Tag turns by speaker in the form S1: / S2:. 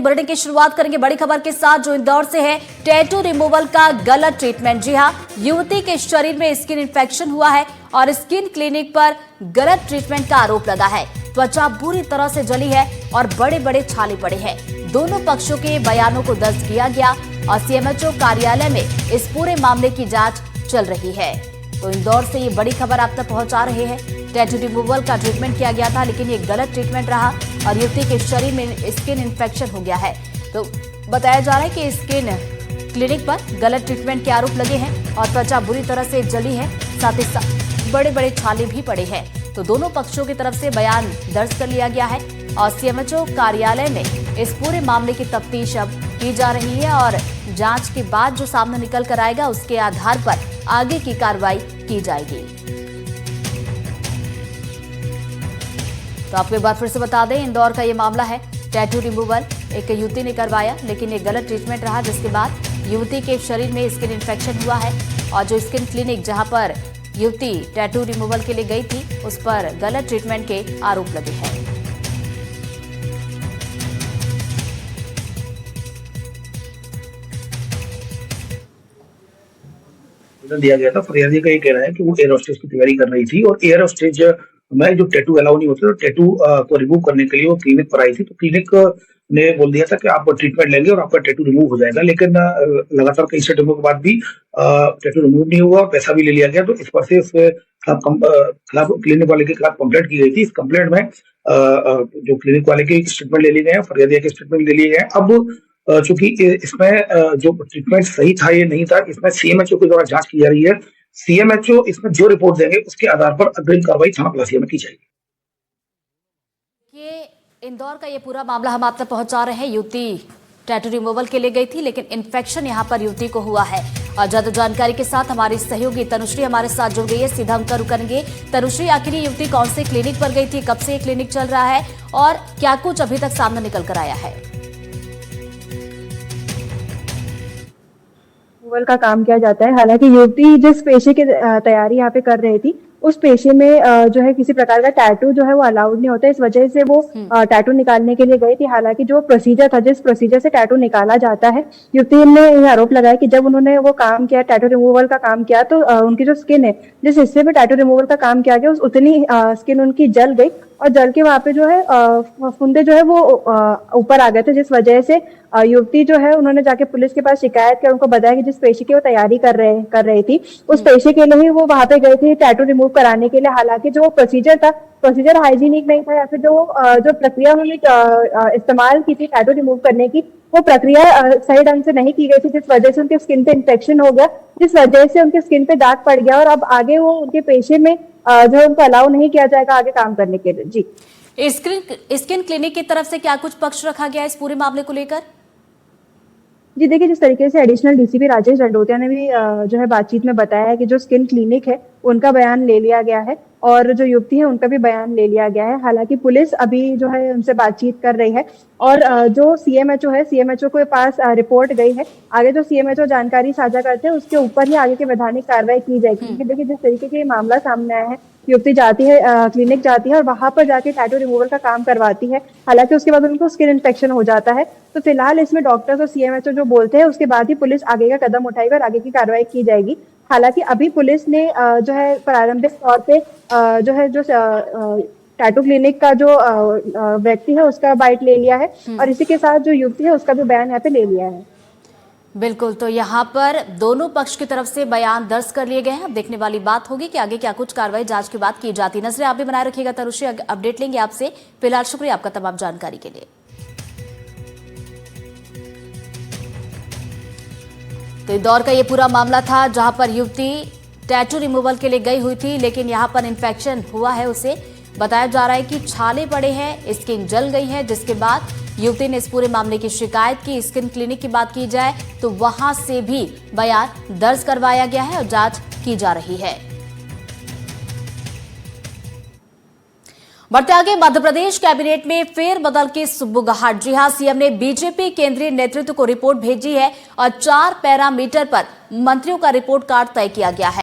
S1: Bulletin की शुरुआत करेंगे बड़ी खबर के साथ जो इंदौर से है। टैटू रिमूवल का गलत ट्रीटमेंट। जी हां, युवती के शरीर में स्किन इन्फेक्शन हुआ है और स्किन क्लिनिक पर गलत ट्रीटमेंट का आरोप लगा है। त्वचा बुरी तरह से जली है और बड़े बड़े छाले पड़े हैं। दोनों पक्षों के बयानों को दर्ज किया गया और सीएमएचओ कार्यालय में इस पूरे मामले की जांच चल रही है। तो इंदौर से ये बड़ी खबर आप तक पहुंचा रहे हैं। टैटू रिमूवल का ट्रीटमेंट किया गया था, लेकिन ये गलत ट्रीटमेंट रहा और युवती के शरीर में स्किन इन्फेक्शन हो गया है। तो बताया जा रहा है कि स्किन क्लिनिक पर गलत ट्रीटमेंट के आरोप लगे हैं और त्वचा बुरी तरह से जली है, साथ ही साथ बड़े बड़े छाले भी पड़े हैं। तो दोनों पक्षों की तरफ से बयान दर्ज कर लिया गया है और सीएमएचओ कार्यालय में इस पूरे मामले की तफ्तीश अब की जा रही है और जांच के बाद जो सामने निकल कर आएगा उसके आधार पर आगे की कार्रवाई की जाएगी। तो आपको एक बार फिर से बता दें, इंदौर का ये मामला है। टैटू रिमूवल एक युवती ने करवाया, लेकिन ये गलत ट्रीटमेंट रहा, जिसके बाद युवती के शरीर में स्किन इन्फेक्शन हुआ है और जो स्किन क्लिनिक जहां पर युवती टैटू रिमूवल के लिए गई थी उस पर गलत ट्रीटमेंट के आरोप लगे हैं।
S2: दिया गया था। फरियादी का ये कहना है कि वो एयर होस्टेज की तैयारी कर रही थी और एयर होस्टेज में जो टैटू अलाउ नहीं होते, तो टैटू को रिमूव करने के लिए वो क्लिनिक पर आई थी। तो क्लिनिक ने बोल दिया था कि आप ट्रीटमेंट लेंगे और आपका टैटू रिमूव हो जाएगा, लेकिन लगातार कई सेटअपों के बाद भी टैटू रिमूव नहीं हुआ और पैसा भी ले लिया गया। तो इस पर से उसके खिलाफ क्लिनिक वाले के खिलाफ कंप्लेंट की गई थी। इस कंप्लेंट में जो क्लिनिक वाले के स्टेटमेंट ले लिए गए हैं, फरियादी के स्टेटमेंट ले लिए गए हैं। अब चूंकि इसमें जो ट्रीटमेंट सही था ये नहीं था, इसमें सीएमएचओ के द्वारा जांच की जा रही है। सीएमएचओ इसमें जो रिपोर्ट देंगे उसके आधार पर अग्रिम कार्रवाई थाना पलासिया में की जाएगी।
S1: ये इंदौर का ये पूरा मामला हम आप तक पहुंचा रहे हैं। युवती टैटू रिमूवल के लिए गई थी, लेकिन इन्फेक्शन यहां पर युवती को हुआ है। और ज्यादा जानकारी के साथ हमारी सहयोगी तनुश्री हमारे साथ जुड़ गई है। सीधा हम करेंगे। तनुश्री, आखिर ये युवती कौन से क्लिनिक पर गई थी, कब से ये क्लिनिक चल रहा है और क्या कुछ अभी तक सामने निकल कर आया है?
S3: रिमूवल का काम किया जाता है। हालांकि युवती जिस पेशे की तैयारी यहाँ पे कर रही थी, उस पेशे में जो है किसी प्रकार का टैटू जो है वो अलाउड नहीं होता। इस वजह से वो टैटू निकालने के लिए गई थी। हालांकि जो प्रोसीजर था, जिस प्रोसीजर से टैटू निकाला जाता है, युवती ने यह आरोप लगाया कि जब उन्होंने वो काम किया, टैटू रिमूवल का काम किया, तो उनकी जो स्किन है, जिस हिस्से में टैटू रिमूवल का काम किया गया, उतनी स्किन उनकी जल गई और जल के वहां पे जो है फुंदे जो है वो ऊपर आ गए थे, जिस वजह से युवती जो है उन्होंने जाके पुलिस के पास शिकायत कर उनको बताया कि जिस पेशे की वो तैयारी कर रही थी, उस पेशे के लिए ही वो वहां पे गई थी टैटू रिमूव कराने के लिए। हालांकि जो प्रोसीजर था, प्रोसीजर हाइजीनिक नहीं था, या फिर जो प्रक्रिया उन्होंने इस्तेमाल की थी टैटू रिमूव करने की, वो प्रक्रिया सही ढंग से नहीं की गई थी, जिस वजह से उनके स्किन पे इन्फेक्शन हो गया, जिस वजह से उनके स्किन पे दाग पड़ गया और अब आगे वो उनके पेशे में जो उनको अलाउ नहीं किया जाएगा आगे काम करने के लिए। जी,
S1: स्किन क्लिनिक की तरफ से क्या कुछ पक्ष रखा गया इस पूरे मामले को लेकर?
S3: जी देखिए, जिस तरीके से एडिशनल डीसीपी राजेश रंडोतिया ने भी जो है बातचीत में बताया है कि जो स्किन क्लिनिक है उनका बयान ले लिया गया है और जो युवती है उनका भी बयान ले लिया गया है। हालांकि पुलिस अभी जो है उनसे बातचीत कर रही है और जो सीएमएचओ है, सीएमएचओ के पास रिपोर्ट गई है। आगे जो सीएमएचओ जानकारी साझा करते हैं उसके ऊपर ही आगे की वैधानिक कार्रवाई की जाएगी। क्योंकि देखिए, जिस तरीके से मामला सामने आया है, युवती जाती है क्लिनिक जाती है और वहां पर जाके टैटू रिमूवल का काम करवाती है। हालांकि उसके बाद उनको स्किन इन्फेक्शन हो जाता है। तो फिलहाल इसमें डॉक्टर्स और सीएमएचओ जो बोलते हैं उसके बाद ही पुलिस आगे का कदम उठाएगी और आगे की कार्रवाई की जाएगी। हालांकि अभी पुलिस ने जो है प्रारंभिक तौर पे जो टैटू क्लिनिक का जो व्यक्ति है उसका बाइट ले लिया है और इसी के साथ जो युवती है उसका भी बयान यहाँ पे ले लिया है।
S1: बिल्कुल, तो यहाँ पर दोनों पक्ष की तरफ से बयान दर्ज कर लिए गए हैं। अब देखने वाली बात होगी कि आगे क्या कुछ कार्रवाई जांच के बाद की जाती है। नजरें आप भी बनाए रखिएगा। तनुश्री, अपडेट लेंगे आपसे। फिलहाल शुक्रिया आपका तमाम जानकारी के लिए। तो इंदौर का ये पूरा मामला था जहां पर युवती टैटू रिमूवल के लिए गई हुई थी, लेकिन यहां पर इन्फेक्शन हुआ है। उसे बताया जा रहा है कि छाले पड़े हैं, स्किन जल गई है, जिसके बाद युवती ने इस पूरे मामले की शिकायत की। स्किन क्लिनिक की बात की जाए तो वहां से भी बयान दर्ज करवाया गया है और जांच की जा रही है। बढ़ते आगे, मध्य प्रदेश कैबिनेट में फेरबदल की सुगबुगाहट। जी हां, सीएम ने बीजेपी केंद्रीय नेतृत्व को रिपोर्ट भेजी है और 4 पैरामीटर पर मंत्रियों का रिपोर्ट कार्ड तय किया गया है।